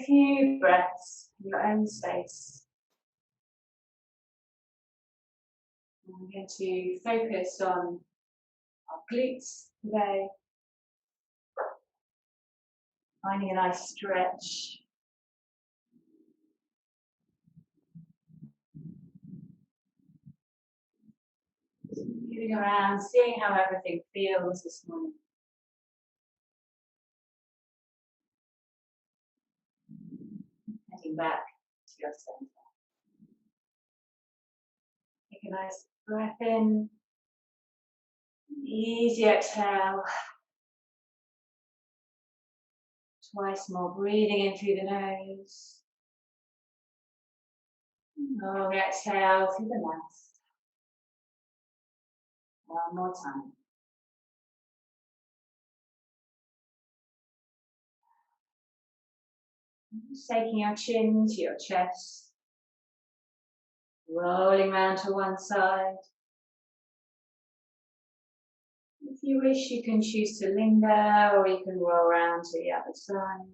few breaths in your own space. I'm going to focus on our glutes today. Finding a nice stretch. Just moving around, seeing how everything feels this morning. Heading back to your center. Take a nice breath in. Easy exhale. Twice more, breathing in through the nose. Long exhale through the mouth. One more time. Just taking your chin to your chest. Rolling round to one side. If you wish, you can choose to linger, or you can roll around to the other side.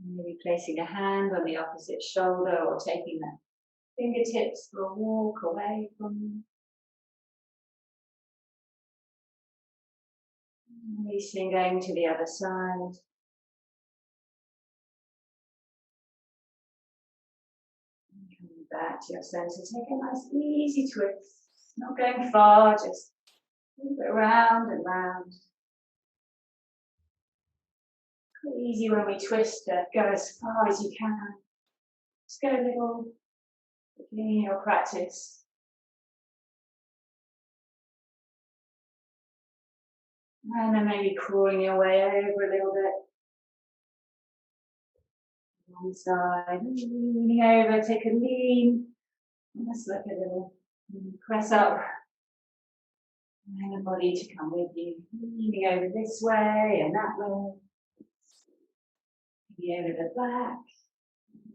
Maybe placing a hand on the opposite shoulder, or taking the fingertips for a walk away from you. Releasing, going to the other side. Coming back to your center. Take a nice easy twist. Not going far, just move it round and round. Quite easy when we twist to go as far as you can. Just go a little in your practice. And then maybe crawling your way over a little bit. One side, leaning over, take a lean. Almost like a little press up. And the body to come with you. Leaning over this way and that way. Maybe over the back.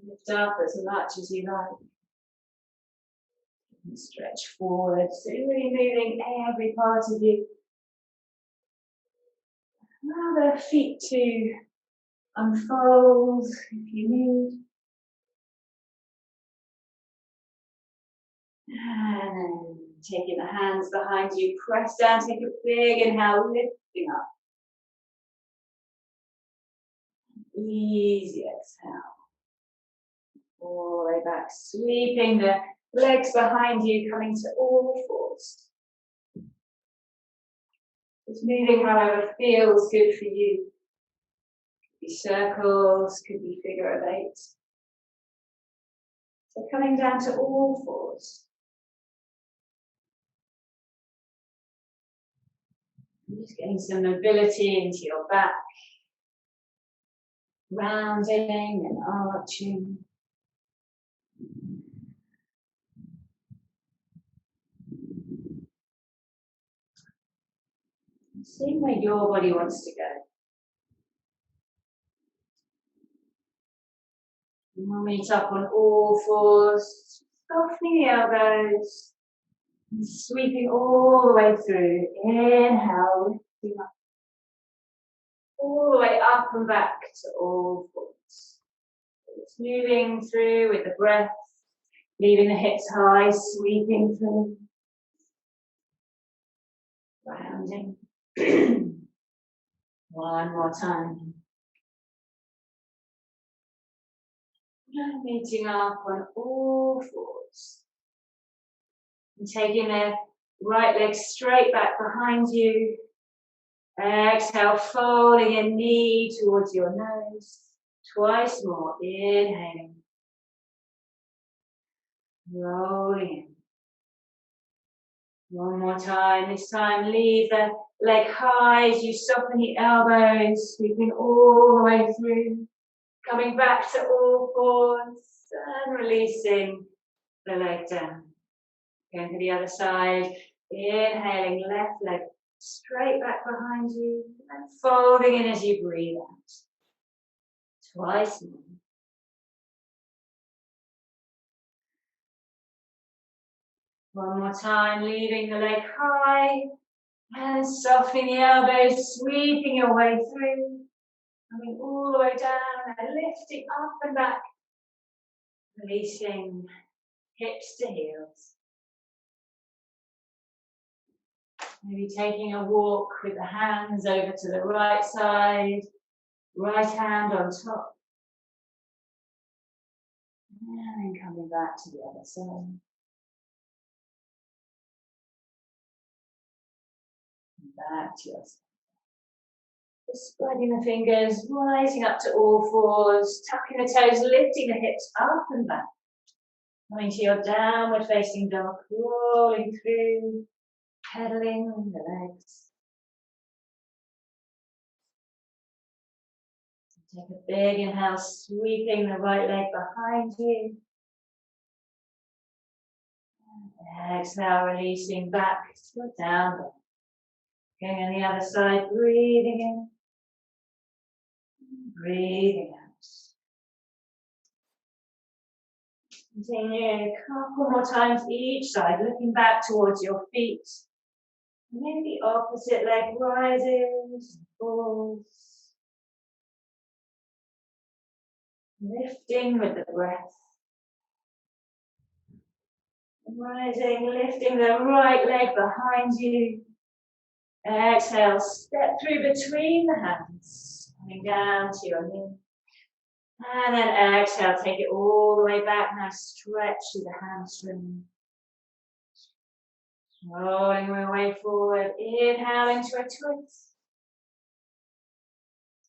Lift up as much as you like. And stretch forward. So you're really moving every part of you. Allow the feet to unfold if you need. And then taking the hands behind you, press down, take a big inhale, lifting up. Easy exhale. All the way back, sweeping the legs behind you, coming to all fours. Just moving however feels good for you. Could be circles, could be figure of 8. So coming down to all fours. Just getting some mobility into your back. Rounding and arching. Seeing where your body wants to go. And we'll meet up on all fours, softening the elbows, and sweeping all the way through. Inhale, lifting up. All the way up and back to all fours. It's moving through with the breath, leaving the hips high, sweeping through. Rounding. One more time. Meeting up on all fours. And taking the right leg straight back behind you. Exhale, folding your knee towards your nose. Twice more. Inhaling. Rolling in. One more time. This time, leave the leg high as you soften the elbows, sweeping all the way through. Coming back to all fours and releasing the leg down. Going to the other side. Inhaling, left leg straight back behind you and folding in as you breathe out. Twice more. One more time, leaving the leg high, And softening the elbows, sweeping your way through. Coming all the way down and lifting up and back. Releasing hips to heels. Maybe taking a walk with the hands over to the right side, right hand on top. And then coming back to the other side. And back to your side. Just spreading the fingers, rising up to all fours, tucking the toes, lifting the hips up and back. Coming to your downward facing dog, rolling through, pedaling the legs. Take a big inhale, sweeping the right leg behind you. Exhale, releasing back to your down dog. Going on the other side, breathing in, breathing out. Continue a couple more times each side, looking back towards your feet. Maybe the opposite leg rises and falls. Lifting with the breath. Rising, lifting the right leg behind you. Exhale, step through between the hands, coming down to your knee. And then exhale, take it all the way back. Now stretch through the hamstring. Rolling your way forward. Inhale into a twist.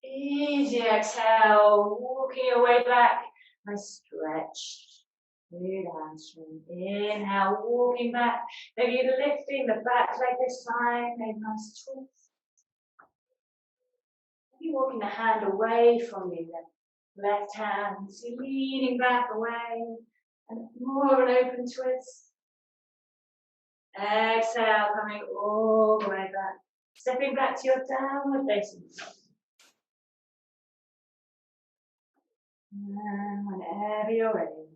Easy exhale, walking your way back. Nice stretch through the hamstring. Inhale, walking back. Maybe lifting the back leg this time. Maybe nice twist. Maybe walking the hand away from you. Then left hand, so leaning back away. And more of an open twist. Exhale, coming all the way back. Stepping back to your downward facing dog. And whenever you're ready,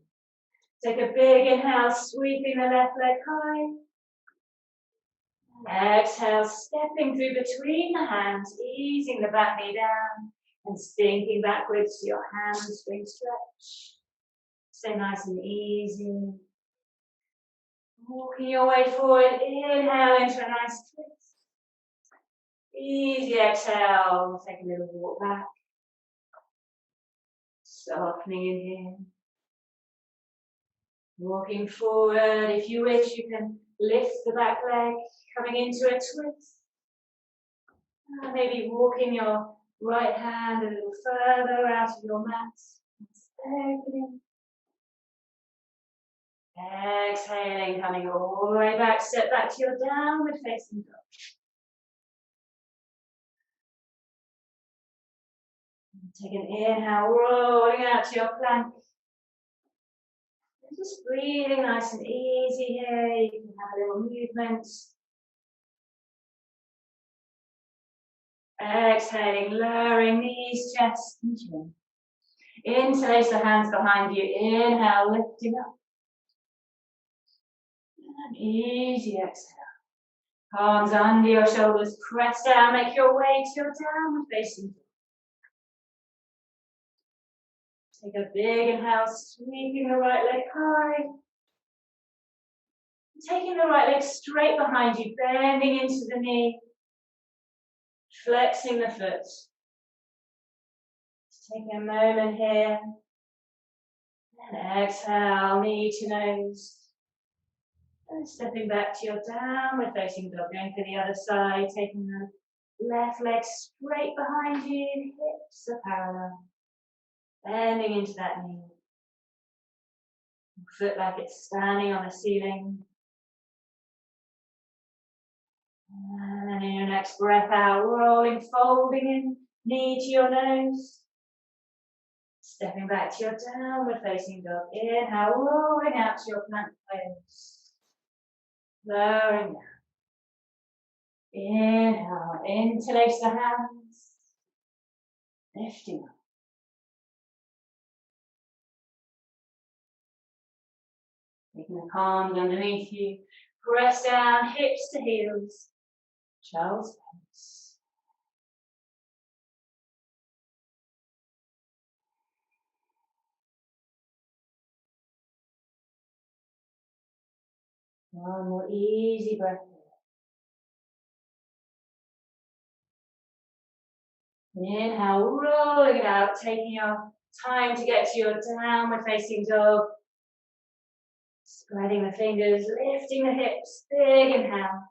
take a big inhale, sweeping the left leg high. Exhale, stepping through between the hands, easing the back knee down and sinking backwards to your hamstring stretch. Stay nice and easy. Walking your way forward, inhale into a nice twist. Easy exhale, take a little walk back. Softening in here. Walking forward, if you wish, you can lift the back leg, coming into a twist. Maybe walking your right hand a little further out of your mat. Opening. Exhaling, coming all the way back, step back to your downward facing dog. Take an inhale, rolling out to your plank. And just breathing nice and easy here. You can have a little movement. Exhaling, lowering knees, chest, and chin. Interlace the hands behind you. Inhale, lifting up. And easy exhale. Palms under your shoulders, press down, make your way to your downward facing dog. Take a big inhale, sweeping the right leg high. Taking the right leg straight behind you, bending into the knee. Flexing the foot. Just taking a moment here. And exhale, knee to nose. And stepping back to your downward facing dog, going for the other side, taking the left leg straight behind you, hips are parallel. Bending into that knee. Foot like it's standing on the ceiling. And then in your next breath out, rolling, folding in, knee to your nose. Stepping back to your downward facing dog. Inhale, rolling out to your plank pose. Lowering down. Inhale, interlace the hands. Lifting up. Taking the palms underneath you. Press down, hips to heels. Child's pose. One more easy breath. Inhale, rolling it out, taking your time to get to your downward facing dog. Spreading the fingers, lifting the hips, big inhale.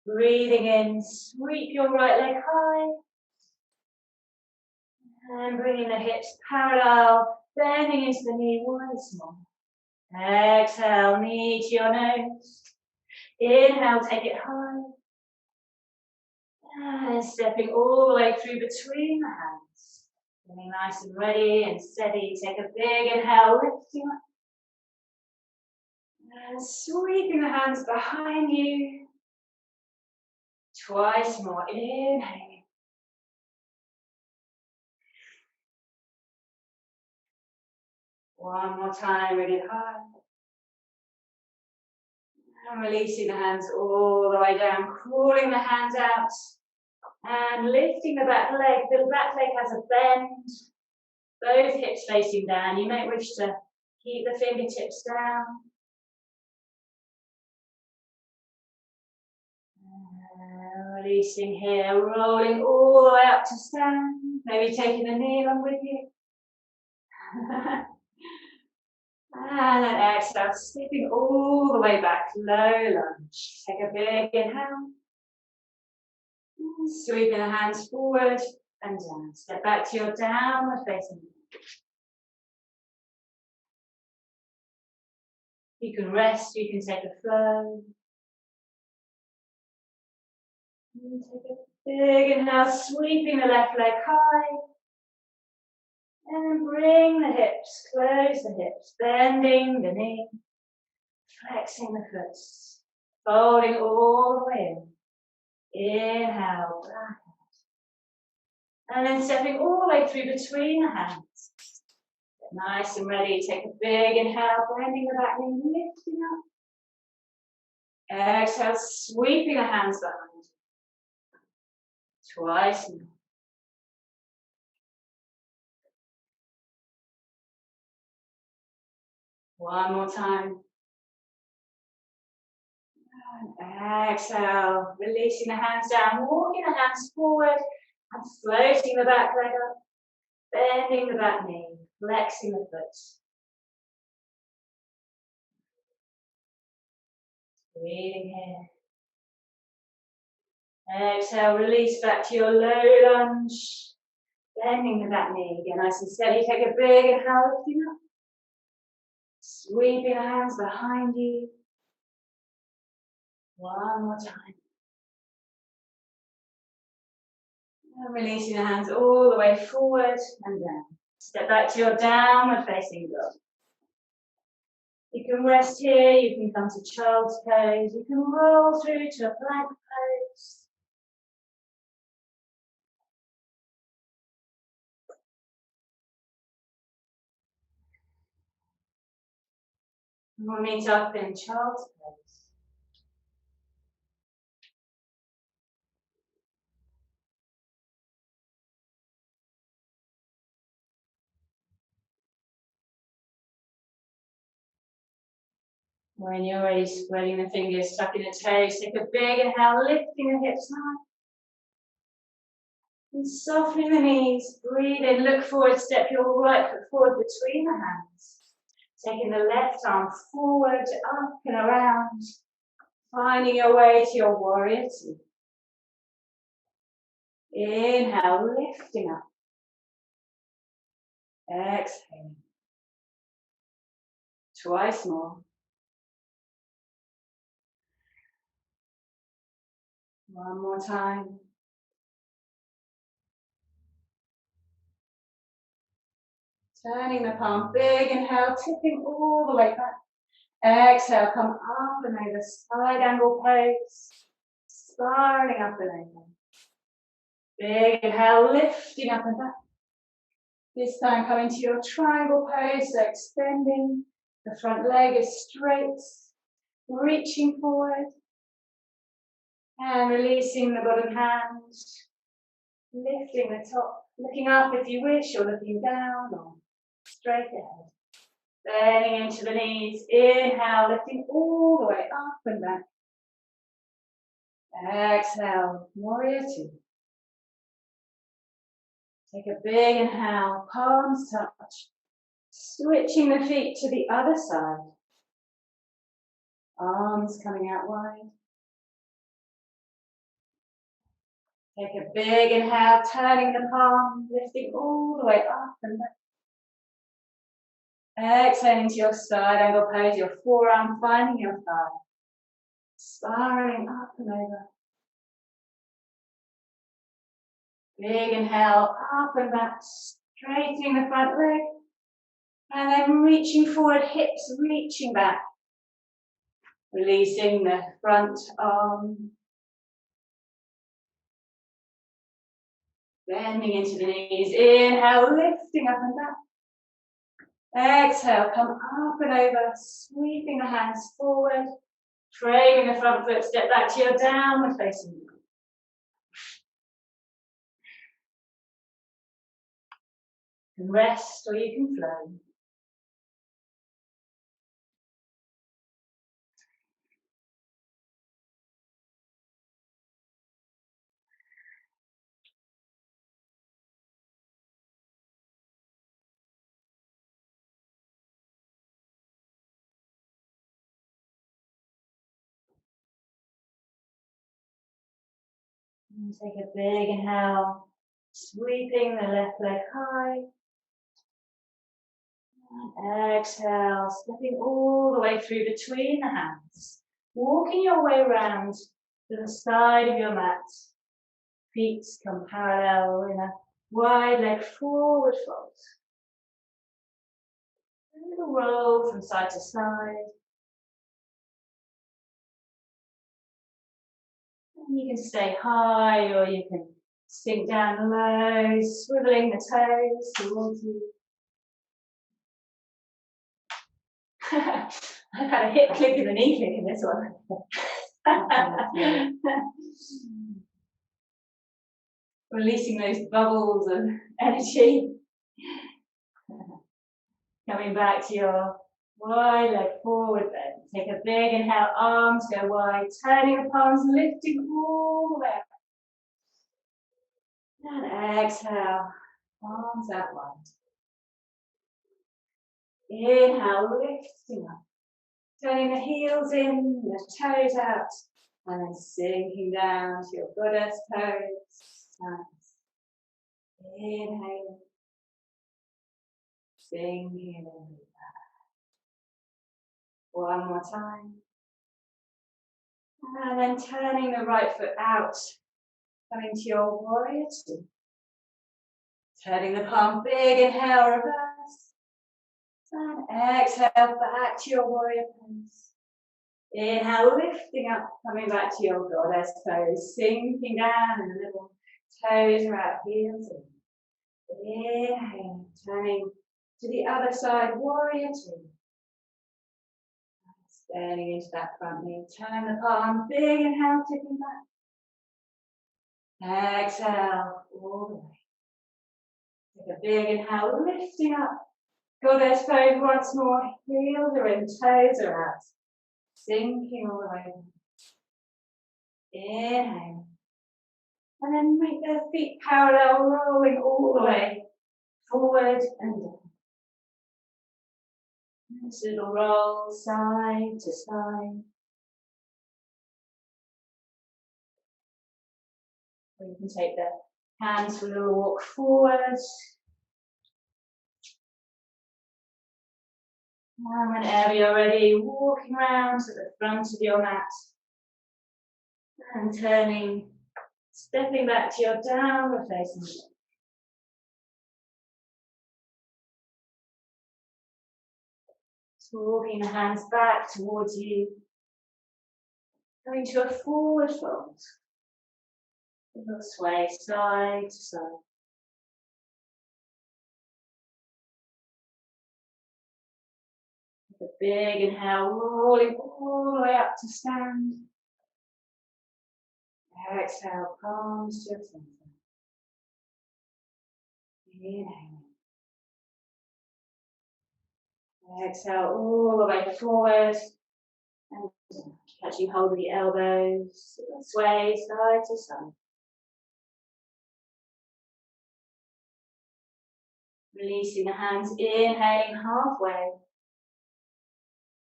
Breathing in, sweep your right leg high. And bringing the hips parallel, bending into the knee once more. Exhale, knee to your nose. Inhale, take it high. And stepping all the way through between the hands. Getting nice and ready and steady. Take a big inhale, lifting up. And sweeping the hands behind you. Twice more, inhaling. One more time, bring it high. And releasing the hands all the way down, crawling the hands out. And lifting the back leg. The back leg has a bend. Both hips facing down. You may wish to keep the fingertips down. Releasing here, rolling all the way up to stand. Maybe taking the knee along with you. And then exhale, slipping all the way back, low lunge. Take a big inhale. Sweeping the hands forward and down. Step back to your downward facing. You can rest, you can take a flow. And take a big inhale, sweeping the left leg high. And bring the hips, close the hips, bending the knee, flexing the foot, folding all the way in. Inhale, back out. And then stepping all the way through between the hands. Get nice and ready, take a big inhale, bending the back knee, lifting up. Exhale, sweeping the hands behind. Twice more. One more time. And exhale, releasing the hands down, walking the hands forward and floating the back leg up, bending the back knee, flexing the foot. Breathing here. Exhale, release back to your low lunge, bending the back knee. Get nice and steady, take a big inhale, lifting up. Sweeping the hands behind you. One more time. And releasing the hands all the way forward and down. Step back to your downward facing dog. You can rest here, you can come to child's pose, you can roll through to a plank pose. We'll meet up in child's pose. When you're ready, spreading the fingers, tucking the toes, take a big inhale, lifting the hips high. And softening the knees, breathe in, look forward, step your right foot forward between the hands. Taking the left arm forward, up and around. Finding your way to your warrior two. Inhale, lifting up. Exhale. Twice more. One more time. Turning the palm, big inhale, tipping all the way back. Exhale, come up and over, side angle pose. Spiraling up and over. Big inhale, lifting up and back. This time coming to your triangle pose, so extending. The front leg is straight. reaching forward and releasing the bottom hand, lifting the top, looking up if you wish, or looking down, or straight ahead. Bending into the knees, inhale, lifting all the way up and back. Exhale, warrior two. Take a big inhale, palms touch. Switching the feet to the other side. Arms coming out wide. Take a big inhale, turning the palm, lifting all the way up and back. Exhaling to your side angle pose, your forearm finding your thigh. Spiraling up and over. Big inhale, up and back, straightening the front leg. And then reaching forward, hips reaching back. Releasing the front arm. Bending into the knees. Inhale, lifting up and back. Exhale, come up and over, sweeping the hands forward. Framing the front foot, step back to your downward facing dog. You can rest or you can flow. And take a big inhale, sweeping the left leg high. And exhale, stepping all the way through between the hands. Walking your way around to the side of your mat. Feet come parallel in a wide leg forward fold. A little roll from side to side. And you can stay high or you can sink down low, swiveling the toes towards you. I've had a hip click and a knee click in this one. Releasing those bubbles of energy. Coming back to your wide leg forward bend. Take a big inhale, arms go wide, turning the palms, lifting all the way up. And exhale, arms out wide. Inhale, lifting up. Turning the heels in, the toes out, and then sinking down to your goddess pose. Nice. Inhale. Sinking in. One more time. And then turning the right foot out. Coming to your warrior two. Turning the palm, big inhale, reverse. And exhale back to your warrior pose. Inhale, lifting up, coming back to your goddess pose. Sinking down in the middle. Toes are out, heels in. Inhale, turning to the other side, warrior two. Standing into that front knee. Turn the palm, big inhale, tipping back. Exhale, all the way. Take a big inhale, lifting up. Goddess pose once more. Heels are in, toes are out. Sinking all the way. Inhale. And then make the feet parallel, rolling all the way forward and down. Nice little roll, side to side. Or you can take the hands for a little walk forward. And whenever you're ready, walking around to the front of your mat. And turning, stepping back to your downward facing dog. Walking the hands back towards you. Going to a forward fold. A little sway side to side. A big inhale, rolling all the way up to stand. Exhale, palms to your center. Inhale. Exhale all the way forward. And catching hold of the elbows. Sway side to side. Releasing the hands, inhaling halfway.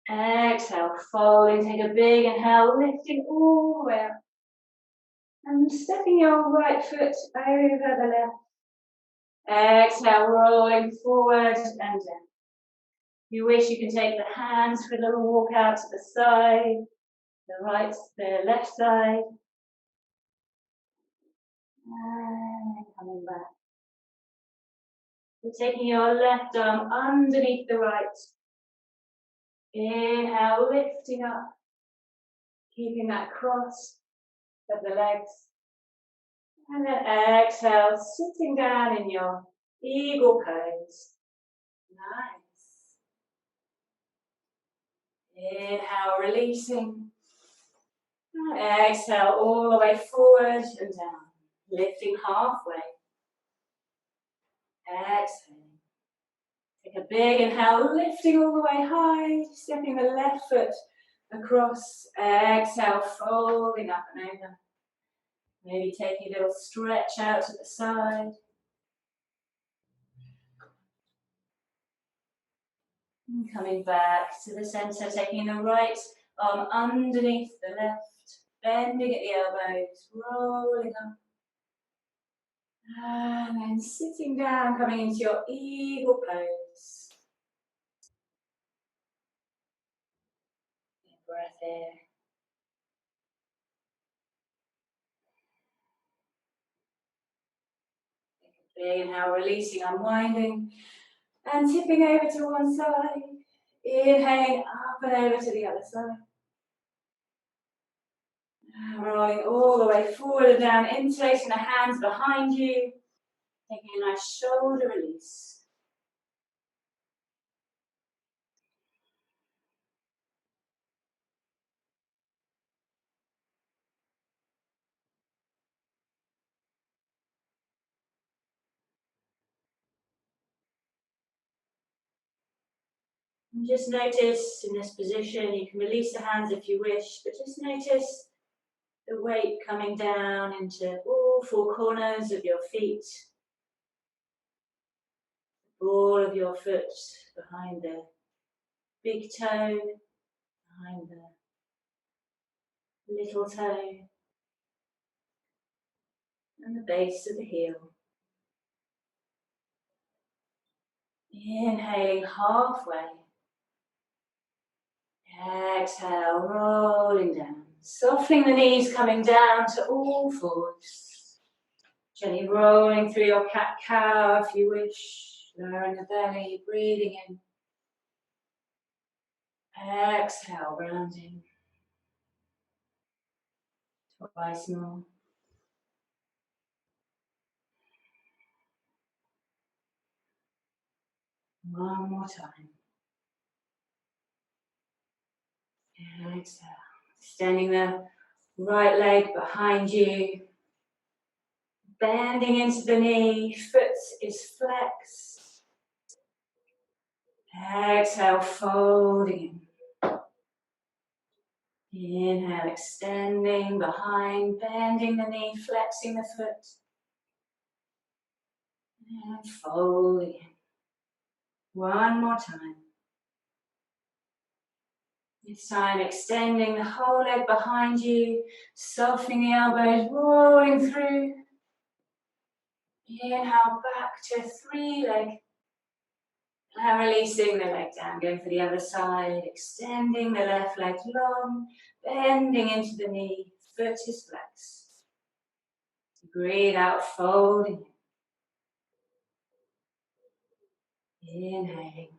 Exhale, folding, take a big inhale, lifting all the way up. And stepping your right foot over the left. Exhale, rolling forward and down. If you wish, you can take the hands for a little walk out to the side, the left side. And coming back. You're taking your left arm underneath the right. Inhale, lifting up, keeping that cross of the legs. And then exhale, sitting down in your eagle pose. Nice. Inhale, releasing. Exhale, all the way forward and down. Lifting halfway. Exhale. Take a big inhale, lifting all the way high, stepping the left foot across. Exhale, folding up and over. Maybe taking a little stretch out to the side. And coming back to the center, taking the right arm underneath the left, bending at the elbows, rolling up. And then sitting down, coming into your eagle pose. Breath in. Big inhale, releasing, unwinding, and tipping over to one side. Inhaling up and over to the other side. Rolling all the way forward and down, interlacing the hands behind you. Taking a nice shoulder release. And just notice in this position, you can release the hands if you wish, but just notice the weight coming down into all four corners of your feet. The ball of your foot behind the big toe, behind the little toe, and the base of the heel. Inhaling halfway. Exhale, rolling down. Softening the knees, coming down to all fours. Gently rolling through your cat-cow if you wish. Lowering the belly, breathing in. Exhale, rounding. Twice more. One more time. Exhale. Extending the right leg behind you. Bending into the knee. Foot is flexed. Exhale, folding in. Inhale, extending behind, bending the knee, flexing the foot. And folding in. One more time. This time extending the whole leg behind you, softening the elbows, rolling through. Inhale back to three leg. And releasing the leg down, going for the other side, extending the left leg long, bending into the knee, foot is flexed. Breathe out, folding. Inhaling.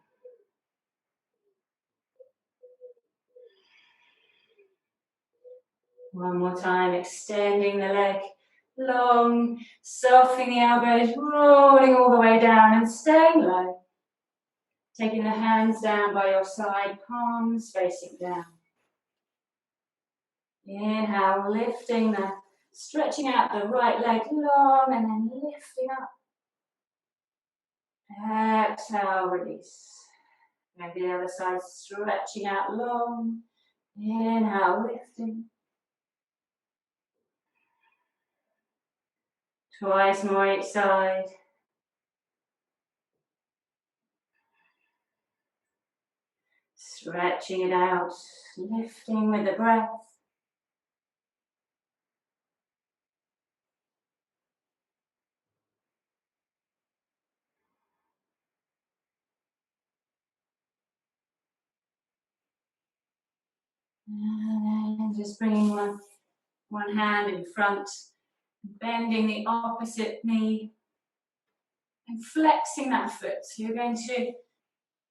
One more time, extending the leg long, softening the elbows, rolling all the way down and staying low. Taking the hands down by your side, palms facing down. Inhale, lifting stretching out the right leg long and then lifting up. Exhale, release. And the other side, stretching out long. Inhale, lifting. Twice more each side. Stretching it out, lifting with the breath. And then just bringing one hand in front, bending the opposite knee, and flexing that foot. So you're going to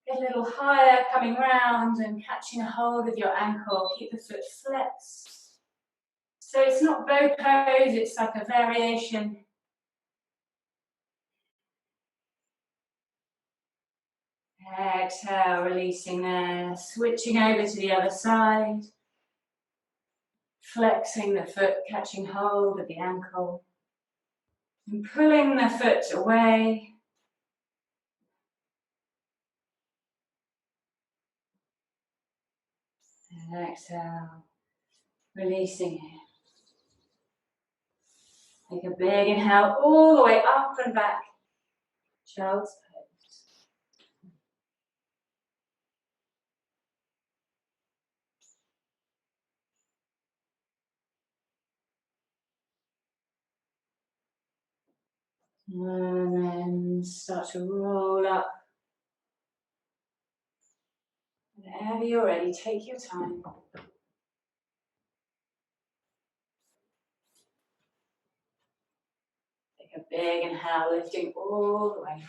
get a little higher, coming round and catching a hold of your ankle. Keep the foot flexed. So it's not bow pose, it's like a variation. Exhale, releasing there, switching over to the other side. Flexing the foot, catching hold of the ankle. And pulling the foot away. And exhale, releasing it. Take a big inhale all the way up and back. Child's pose. And then start to roll up. Whenever you're ready, take your time. Take a big inhale, lifting all the way.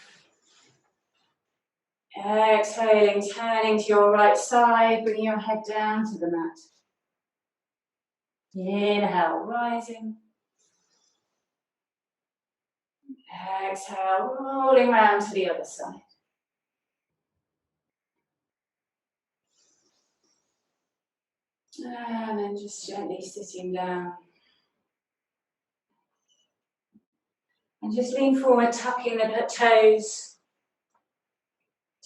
Exhaling, turning to your right side, bringing your head down to the mat. Inhale, rising. Exhale, rolling round to the other side. And then just gently sitting down. And just lean forward, tucking the toes.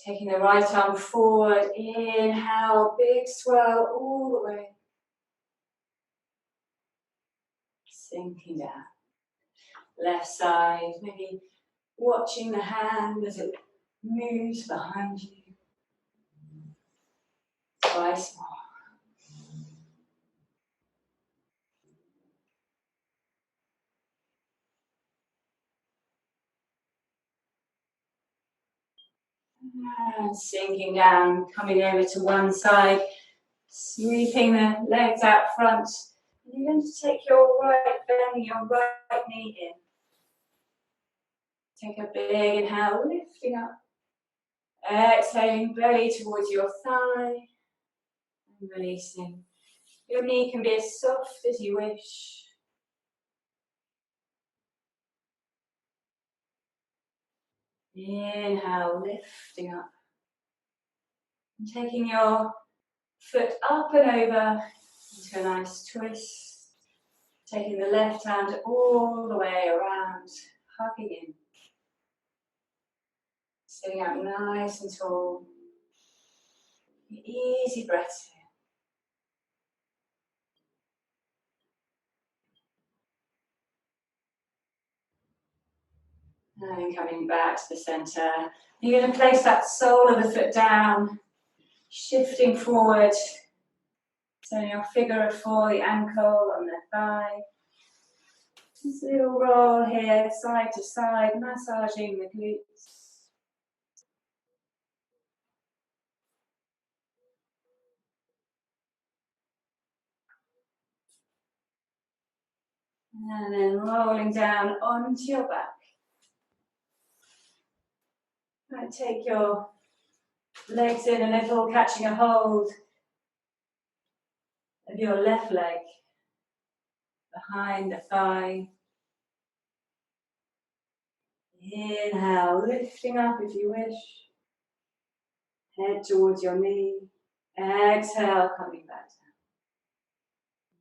Taking the right arm forward. Inhale, big swell all the way. Sinking down. Left side, maybe watching the hand as it moves behind you. Twice more. And sinking down, coming over to one side, sweeping the legs out front. You're going to take your right, bending your right knee in. Take a big inhale, lifting up. Exhaling, belly towards your thigh. And releasing. Your knee can be as soft as you wish. Inhale, lifting up. And taking your foot up and over into a nice twist. Taking the left hand all the way around, hugging in. Sitting up nice and tall. Easy breaths here. And then coming back to the center. You're going to place that sole of the foot down, shifting forward. So your figure of four, the ankle and the thigh. Just a little roll here, side to side, massaging the glutes. And then rolling down onto your back. And take your legs in a little, catching a hold of your left leg behind the thigh. Inhale, lifting up if you wish. Head towards your knee. Exhale, coming back down.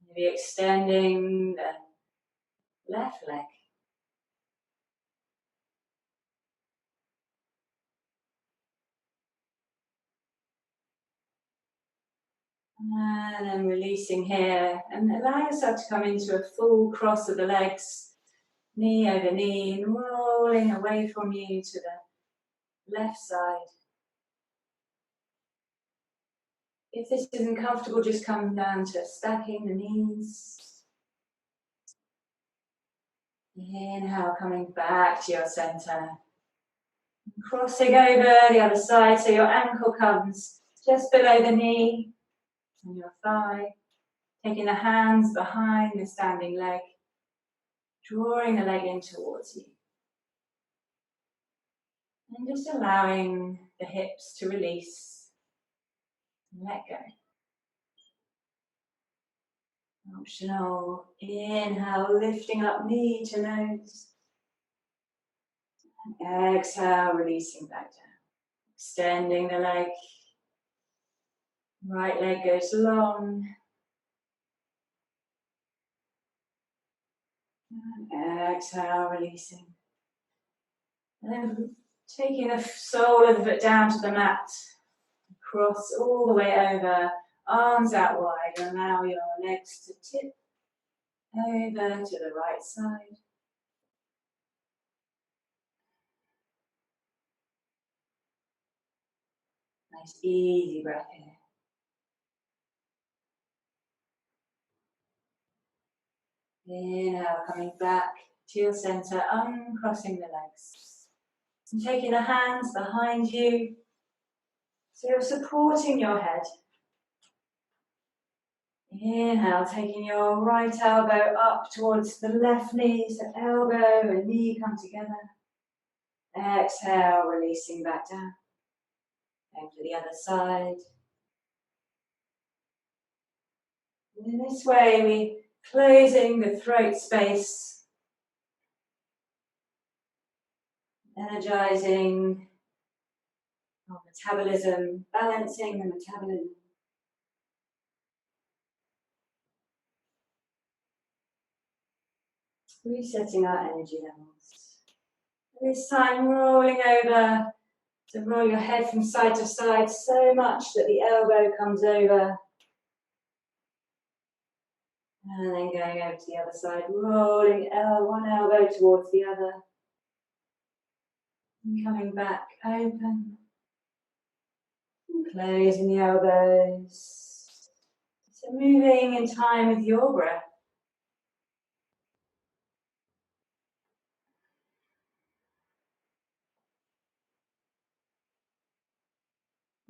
Maybe extending the left leg. And then releasing here. And allow yourself to come into a full cross of the legs. Knee over knee. And rolling away from you to the left side. If this isn't comfortable, just come down to stacking the knees. Inhale, coming back to your center. Crossing over the other side, so your ankle comes just below the knee and your thigh. Taking the hands behind the standing leg, drawing the leg in towards you. And just allowing the hips to release and let go. Optional. Inhale, lifting up knee to nose. And exhale, releasing back down. Extending the leg. Right leg goes long. And exhale, releasing. And then taking the sole of the foot down to the mat. Cross all the way over. Arms out wide. And allow your legs to tip over to the right side. Nice easy breath here. Inhale, coming back to your center, uncrossing the legs. And taking the hands behind you. So you're supporting your head. Inhale, taking your right elbow up towards the left knee, so elbow and knee come together. Exhale, releasing back down. Over to the other side. And in this way, we closing the throat space, energizing our metabolism, balancing the metabolism. Resetting our energy levels. This time rolling over, to roll your head from side to side so much that the elbow comes over. And then going over to the other side, rolling one elbow towards the other. And coming back open. And closing the elbows. So moving in time with your breath.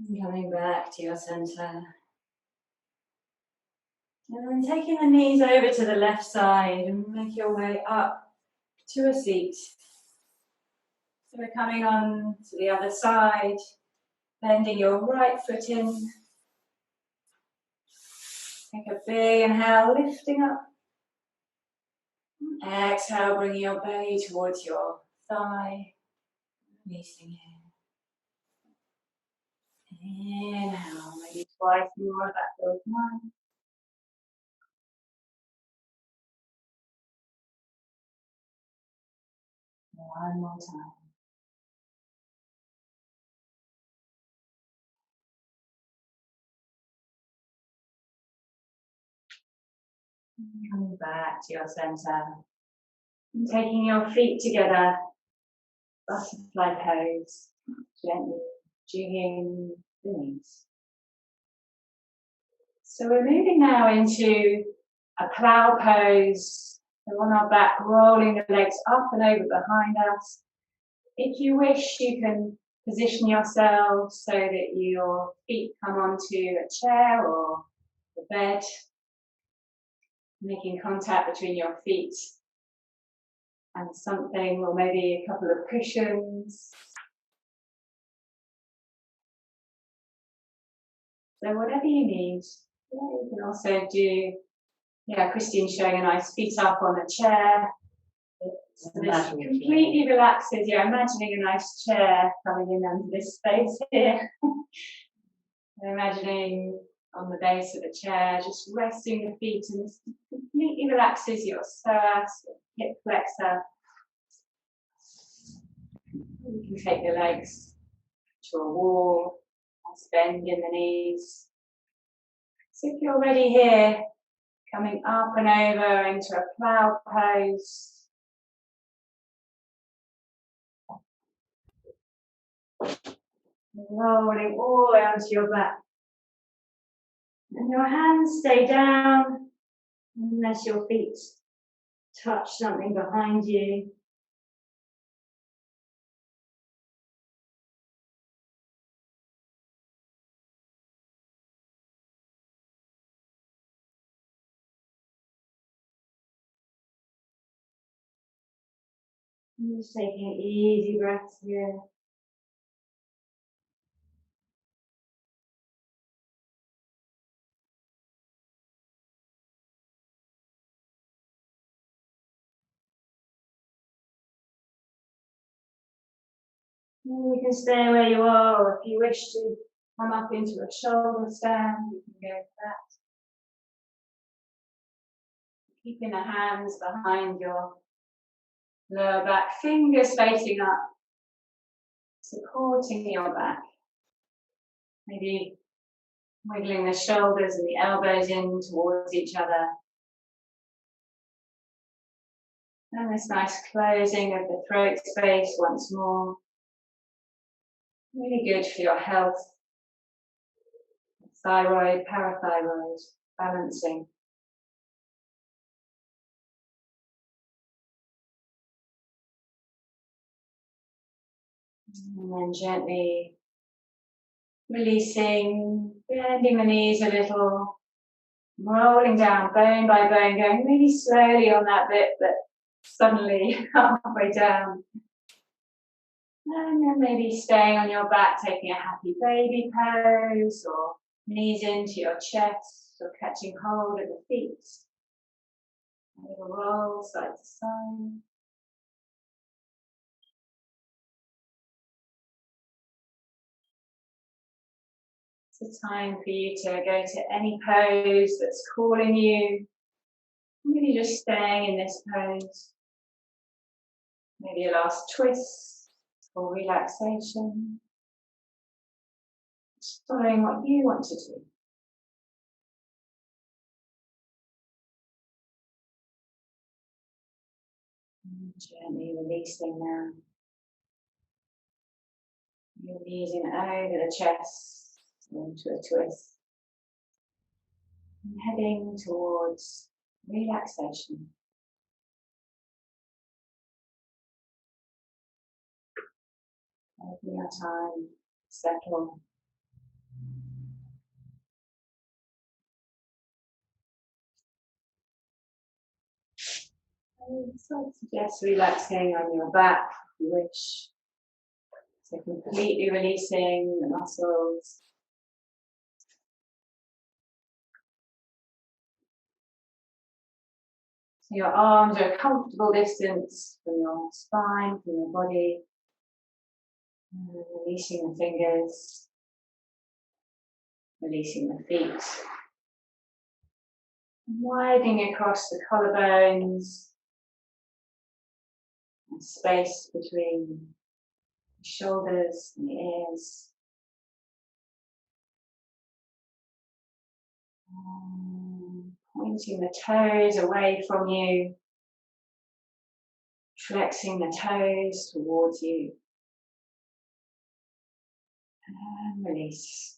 And coming back to your center. And then taking the knees over to the left side and make your way up to a seat. So we're coming on to the other side, bending your right foot in. Take a big inhale, lifting up. Exhale, bringing your belly towards your thigh. Releasing here. Inhale, maybe twice more, that feels nice. One more time. Coming back to your center. And taking your feet together. Butterfly pose. Gently jigging the knees. So we're moving now into a plow pose. So on our back, rolling the legs up and over behind us. If you wish, you can position yourself so that your feet come onto a chair or the bed, making contact between your feet and something, or maybe a couple of cushions. So whatever you need. Yeah, you can also do, Christine's showing a nice feet up on a chair. So this completely relaxes. You're imagining a nice chair coming in under this space here. Imagining on the base of the chair, just resting the feet, and this completely relaxes your psoas, your hip flexor. You can take the legs to a wall, nice bend in the knees. So if you're ready here, coming up and over into a plow pose. Rolling all the way onto your back. And your hands stay down unless your feet touch something behind you. And just taking easy breaths here. You can stay where you are, or if you wish to come up into a shoulder stand, you can go for that. Keeping the hands behind your lower back, fingers facing up, supporting your back. Maybe wiggling the shoulders and the elbows in towards each other. And this nice closing of the throat space once more. Really good for your health. Thyroid, parathyroid, balancing. And then gently releasing, bending the knees a little, rolling down bone by bone, going really slowly on that bit, but suddenly halfway down. And then maybe staying on your back, taking a happy baby pose, or knees into your chest, or catching hold of the feet. A little roll side to side. It's a time for you to go to any pose that's calling you. Really just staying in this pose. Maybe a last twist or relaxation. Just following what you want to do. And gently releasing now. You're easing over the chest into a twist. And heading towards relaxation. Taking your time, settle. So I suggest relaxing on your back if you wish. So completely releasing the muscles. So your arms are a comfortable distance from your spine, from your body. And releasing the fingers. Releasing the feet. Widening across the collarbones. And space between the shoulders and the ears. Pointing the toes away from you. Flexing the toes towards you. And release.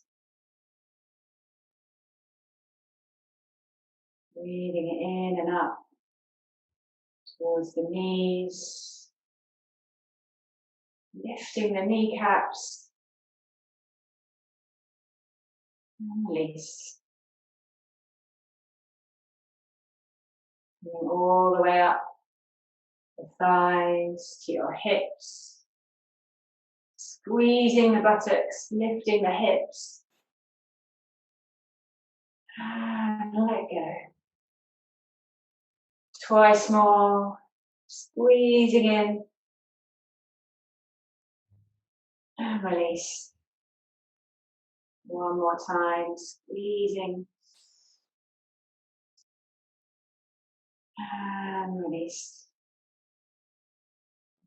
Breathing it in and up towards the knees. Lifting the kneecaps. And release. Moving all the way up the thighs to your hips. Squeezing the buttocks, lifting the hips. And let go. Twice more. Squeezing in. And release. One more time, squeezing. And release.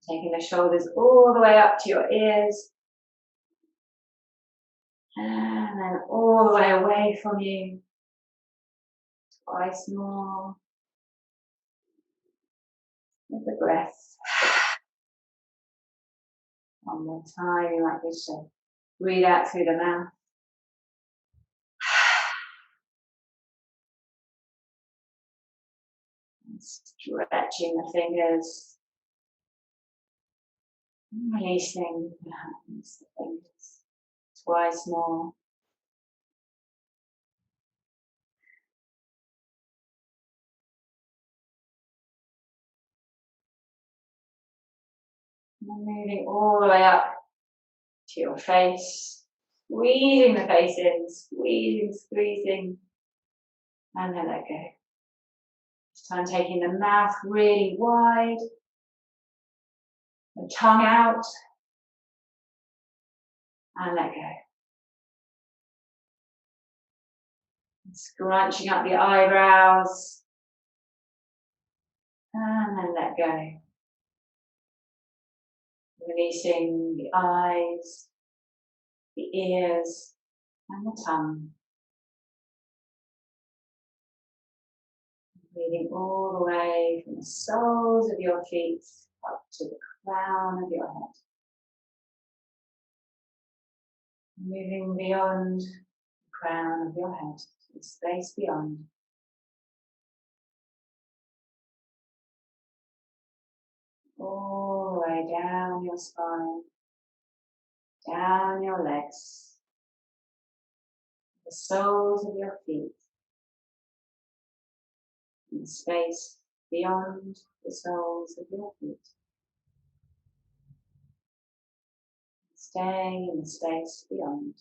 Taking the shoulders all the way up to your ears. And then all the way away from you. Twice more. With the breath. One more time, you might wish to breathe out through the mouth. And stretching the fingers. Releasing the hands, the fingers. Twice more. And moving all the way up to your face. Squeezing the face in, squeezing, squeezing. And then let go. This time taking the mouth really wide. The tongue out. And let go. And scrunching up the eyebrows. And then let go. Releasing the eyes, the ears, and the tongue. Breathing all the way from the soles of your feet up to the crown of your head. Moving beyond the crown of your head to the space beyond. All the way down your spine, down your legs, the soles of your feet, and the space beyond the soles of your feet. Stay in the space beyond.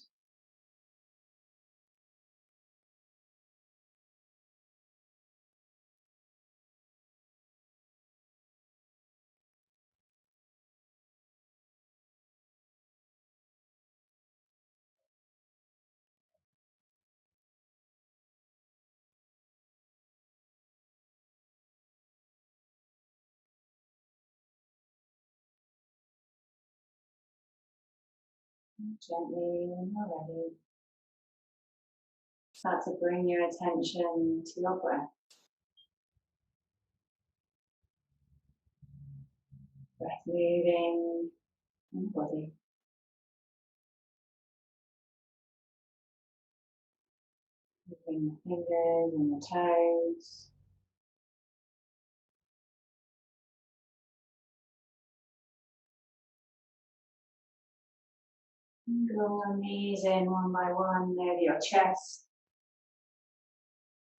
Gently, when you're ready, start to bring your attention to your breath. Breath moving in the body. Moving the fingers and the toes. Draw your knees in one by one over your chest.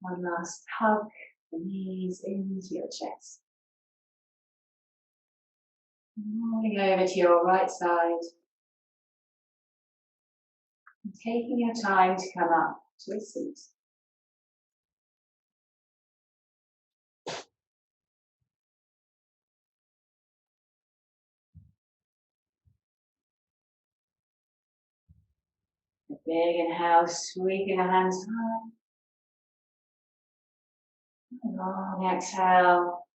One last hug, the knees into your chest. Rolling over to your right side. And taking your time to come up to a seat. A big inhale, sweeping the hands high. Long exhale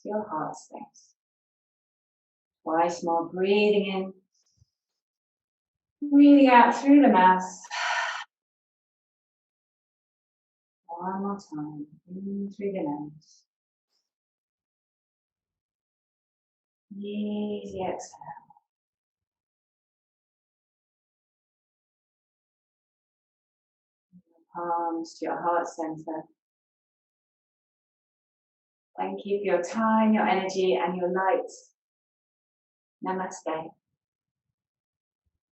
to your heart space. Twice more, breathing in. Breathing out through the mouth. One more time, in through the nose. Easy exhale. Palms to your heart center. Thank you for your time, your energy, and your light. Namaste.